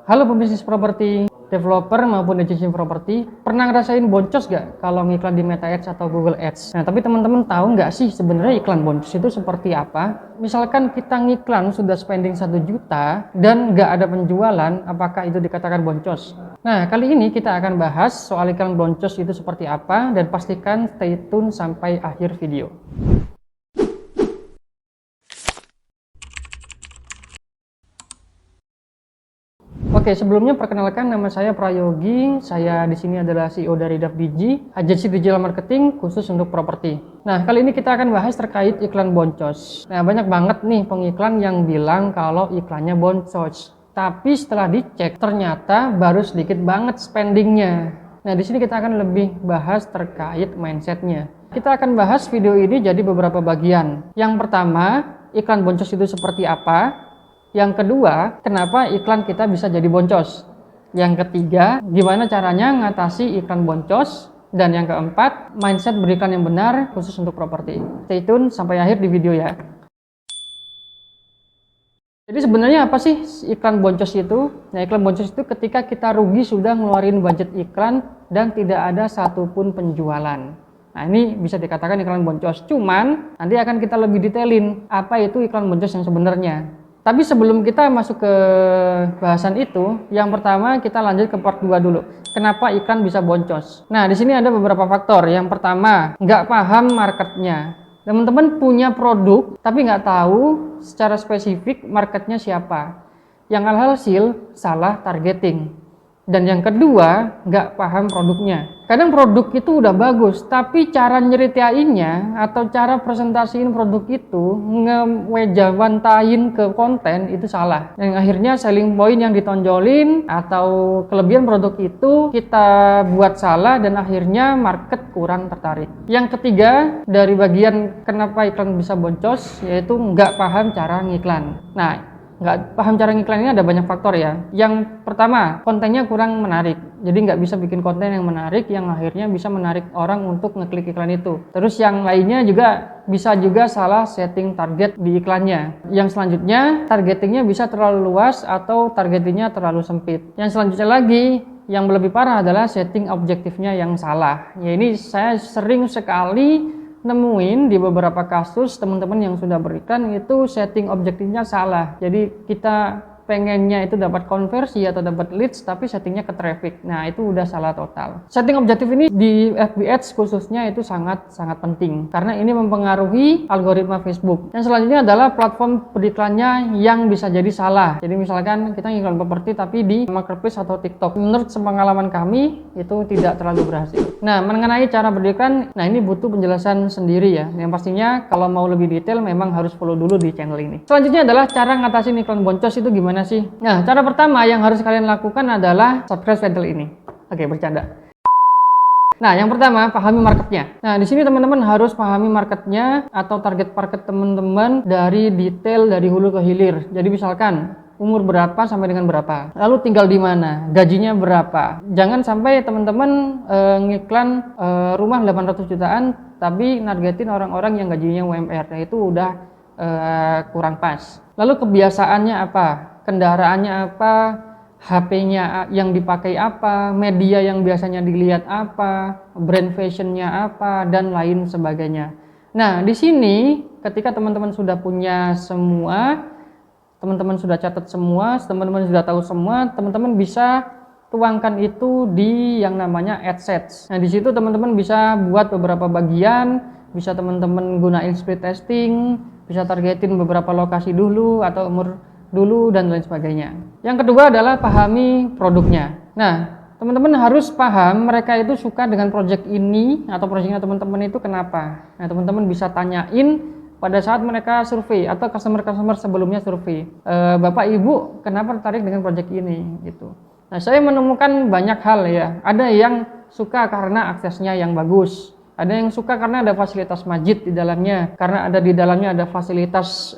Halo pembisnis properti, developer maupun agensi properti, pernah ngerasain boncos gak kalau ngiklan di Meta Ads atau Google Ads? Nah, tapi teman-teman tahu nggak sih sebenarnya iklan boncos itu seperti apa? Misalkan kita ngiklan sudah spending 1 juta dan nggak ada penjualan, apakah itu dikatakan boncos? Nah, kali ini kita akan bahas soal iklan boncos itu seperti apa dan pastikan stay tune sampai akhir video. Oke, sebelumnya perkenalkan nama saya Prayogi. Saya di sini adalah CEO dari DAFDigi, agensi digital marketing khusus untuk properti. Nah, kali ini kita akan bahas terkait iklan boncos. Nah, banyak banget nih pengiklan yang bilang kalau iklannya boncos. Tapi setelah dicek, ternyata baru sedikit banget spendingnya. Nah, di sini kita akan lebih bahas terkait mindsetnya. Kita akan bahas video ini jadi beberapa bagian. Yang pertama, iklan boncos itu seperti apa? Yang kedua, kenapa iklan kita bisa jadi boncos? Yang ketiga, gimana caranya ngatasi iklan boncos? Dan yang keempat, mindset beriklan yang benar khusus untuk properti. Stay tune sampai akhir di video ya. Jadi sebenarnya apa sih iklan boncos itu? Nah, iklan boncos itu ketika kita rugi sudah ngeluarin budget iklan dan tidak ada satupun penjualan. Nah, ini bisa dikatakan iklan boncos. Cuman, nanti akan kita lebih detailin apa itu iklan boncos yang sebenarnya. Tapi sebelum kita masuk ke bahasan itu, yang pertama kita lanjut ke part 2 dulu. Kenapa iklan bisa boncos? Nah, di sini ada beberapa faktor. Yang pertama, nggak paham marketnya. Teman-teman punya produk, tapi nggak tahu secara spesifik marketnya siapa. Yang alhasil, salah targeting. Dan yang kedua, nggak paham produknya. Kadang produk itu udah bagus, tapi cara nyeritainnya atau cara presentasiin produk itu ngewejawantain ke konten itu salah. Dan akhirnya selling point yang ditonjolin atau kelebihan produk itu kita buat salah dan akhirnya market kurang tertarik. Yang ketiga, dari bagian kenapa iklan bisa boncos, yaitu nggak paham cara ngiklan. Nah, nggak paham cara ngiklan ini ada banyak faktor ya. Yang pertama, kontennya kurang menarik. Jadi nggak bisa bikin konten yang menarik yang akhirnya bisa menarik orang untuk ngeklik iklan itu. Terus yang lainnya juga bisa juga salah setting target di iklannya. Yang selanjutnya, targetingnya bisa terlalu luas atau targetingnya terlalu sempit. Yang selanjutnya lagi, yang lebih parah adalah setting objektifnya yang salah. Ya, ini saya sering sekali nemuin di beberapa kasus teman-teman yang sudah beriklan itu setting objektifnya salah. Jadi kita pengennya itu dapat konversi atau dapat leads tapi settingnya ke traffic. Nah, itu udah salah total. Setting objektif ini di FB Ads khususnya itu sangat penting karena ini mempengaruhi algoritma Facebook. Yang selanjutnya adalah platform beriklannya yang bisa jadi salah. Jadi misalkan kita ngiklan properti tapi di marketplace atau TikTok. Menurut pengalaman kami itu tidak terlalu berhasil. Nah, mengenai cara beriklan, nah ini butuh penjelasan sendiri ya. Yang pastinya kalau mau lebih detail memang harus follow dulu di channel ini. Selanjutnya adalah cara ngatasin iklan boncos itu gimana sih? Nah, cara pertama yang harus kalian lakukan adalah subscribe channel ini. Oke, bercanda. Nah, yang pertama, pahami marketnya. Nah, di sini teman-teman harus pahami marketnya atau target market teman-teman dari detail dari hulu ke hilir. Jadi misalkan umur berapa sampai dengan berapa, lalu tinggal di mana, gajinya berapa. Jangan sampai teman-teman ngiklan rumah 800 jutaan tapi nargetin orang-orang yang gajinya UMR. Nah, itu udah kurang pas. Lalu kebiasaannya apa, kendaraannya apa, HP-nya yang dipakai apa, media yang biasanya dilihat apa, brand fashionnya apa, dan lain sebagainya. Nah, di sini ketika teman-teman sudah punya semua, teman-teman sudah catat semua, teman-teman sudah tahu semua, teman-teman bisa tuangkan itu di yang namanya AdSets. Nah, di situ teman-teman bisa buat beberapa bagian, bisa teman-teman gunain split testing, bisa targetin beberapa lokasi dulu atau umur dulu dan lain sebagainya. Yang kedua adalah pahami produknya. Nah, teman-teman harus paham mereka itu suka dengan project ini atau projectnya teman-teman itu kenapa. Nah, teman-teman bisa tanyain pada saat mereka survei atau customer-customer sebelumnya survei. Bapak Ibu kenapa tertarik dengan project ini gitu. Nah, saya menemukan banyak hal ya. Ada yang suka karena aksesnya yang bagus. Ada yang suka karena ada fasilitas masjid di dalamnya, karena ada di dalamnya ada fasilitas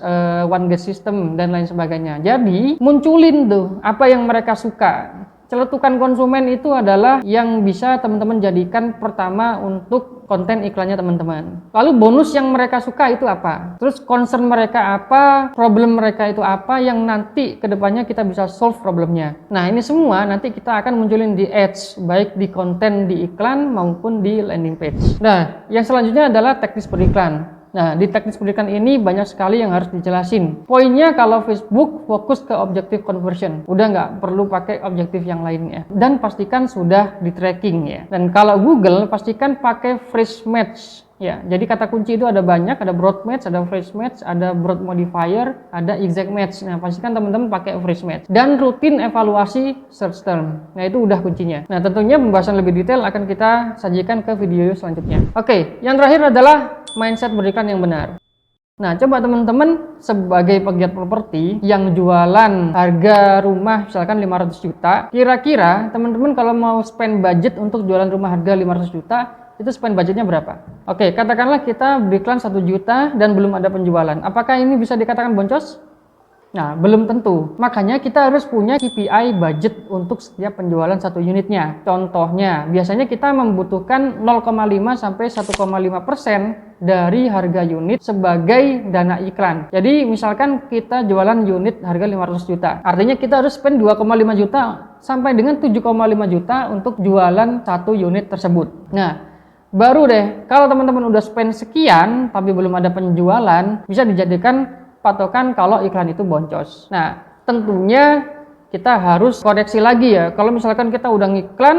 one gate system dan lain sebagainya. Jadi munculin tuh apa yang mereka suka. Celetukan konsumen itu adalah yang bisa teman-teman jadikan pertama untuk konten iklannya teman-teman. Lalu bonus yang mereka suka itu apa? Terus concern mereka apa? Problem mereka itu apa yang nanti kedepannya kita bisa solve problemnya. Nah, ini semua nanti kita akan munculin di ads, baik di konten di iklan maupun di landing page. Nah, yang selanjutnya adalah teknis beriklan. Nah, di teknis pendidikan ini banyak sekali yang harus dijelasin. Poinnya kalau Facebook fokus ke objektif conversion. Udah nggak perlu pakai objektif yang lainnya. Dan pastikan sudah di tracking ya. Dan kalau Google, pastikan pakai phrase match. Ya, jadi kata kunci itu ada banyak, ada broad match, ada phrase match, ada broad modifier, ada exact match. Nah, pastikan teman-teman pakai phrase match. Dan rutin evaluasi search term. Nah, itu udah kuncinya. Nah, tentunya pembahasan lebih detail akan kita sajikan ke video selanjutnya. Oke, yang terakhir adalah mindset beriklan yang benar. Nah, coba teman-teman sebagai pegiat properti yang jualan harga rumah misalkan 500 juta, kira-kira teman-teman kalau mau spend budget untuk jualan rumah harga 500 juta, itu spend budgetnya berapa? Oke, katakanlah kita beriklan 1 juta dan belum ada penjualan. Apakah ini bisa dikatakan boncos? Nah, belum tentu. Makanya kita harus punya KPI budget untuk setiap penjualan satu unitnya. Contohnya, biasanya kita membutuhkan 0,5 sampai 1,5% dari harga unit sebagai dana iklan. Jadi, misalkan kita jualan unit harga 500 juta. Artinya kita harus spend 2,5 juta sampai dengan 7,5 juta untuk jualan satu unit tersebut. Nah, baru deh, kalau teman-teman udah spend sekian tapi belum ada penjualan, bisa dijadikan patokan kalau iklan itu boncos. Nah, tentunya kita harus koreksi lagi ya. Kalau misalkan kita udah ngiklan,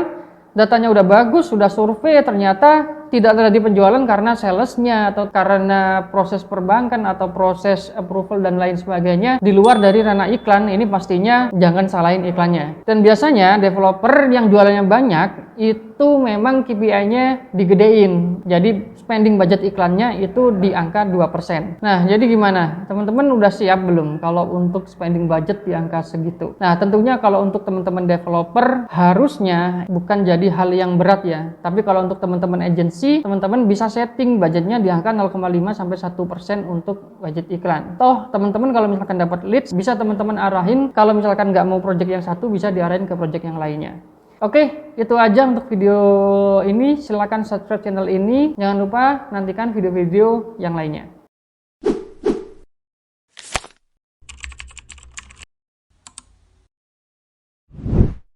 datanya udah bagus, sudah survei, ternyata tidak terjadi penjualan karena salesnya atau karena proses perbankan atau proses approval dan lain sebagainya di luar dari ranah iklan, ini pastinya jangan salahin iklannya. Dan biasanya developer yang jualannya banyak itu memang KPI-nya digedein. Jadi spending budget iklannya itu di angka 2%. Nah, jadi gimana? Teman-teman udah siap belum kalau untuk spending budget di angka segitu? Nah, tentunya kalau untuk teman-teman developer harusnya bukan jadi hal yang berat ya. Tapi kalau untuk teman-teman agensi, teman-teman bisa setting budgetnya di angka 0,5 sampai 1% untuk budget iklan. Toh, teman-teman kalau misalkan dapat leads, bisa teman-teman arahin. Kalau misalkan nggak mau project yang satu, bisa diarahin ke project yang lainnya. Oke, itu aja untuk video ini. Silahkan subscribe channel ini. Jangan lupa nantikan video-video yang lainnya.